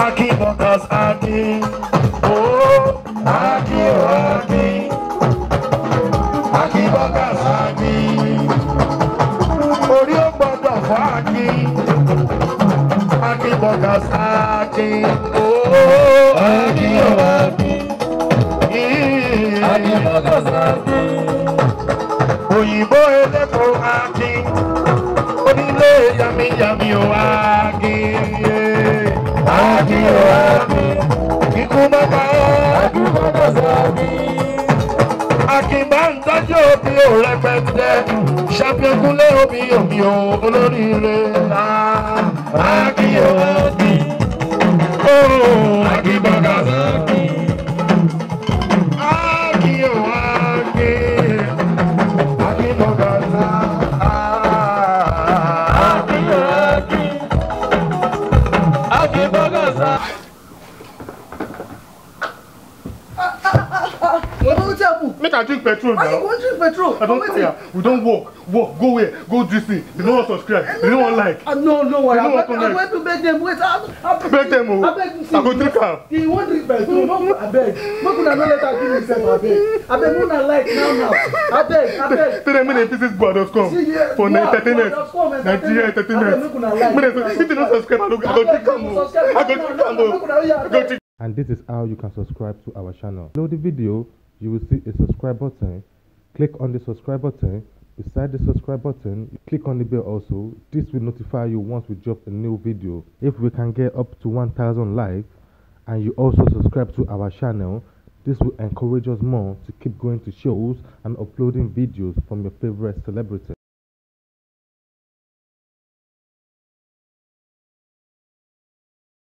Aki Bunkers Aki. Oh, Aki, oh, Aki. Aki Bunkers Aki. Orí ó gbọ́dọ̀ fọ́ Aki. Aki Bunkers Aki. Oh, Aki, oh, Aki. Aki Bunkers Aki. Òyìnbó elépo Aki. Onílé yàmíyàmí o Aki. Aki o Aki. Ikú mọ́ta Aki Bunkers Aki. Aki bá ń tọ́jú òbí ò rẹpẹtẹ. Ṣàfihàn omi omi o olóríire. Aki o Aki. Oh, Aki Bunkers Aki. Aki o Aki. Aki Bunkers Aki. Aki o Aki. Aki Bunkers Aki. Make I drink petrol now. Why you want to drink petrol? I don't care. We don't walk. Go where? Go this thing. They don't want to subscribe. They don't want like. No worry. They don't want I'm going to beg them. Wait, I beg them. I go drink am. You want to drink petrol? I beg. Make una no let her give himself. I beg. Una like now. I beg. Tell them when they visit Board.com for entertainment. Nigeria entertainment. If they don't subscribe, I go drink am. And this is how you can subscribe to our channel. Below the video, you will see a subscribe button. Click on the subscribe button. Beside the subscribe button, click on the bell also. This will notify you once we drop a new video. If we can get up to 1,000 likes and you also subscribe to our channel, this will encourage us more to keep going to shows and uploading videos from your favorite celebrity.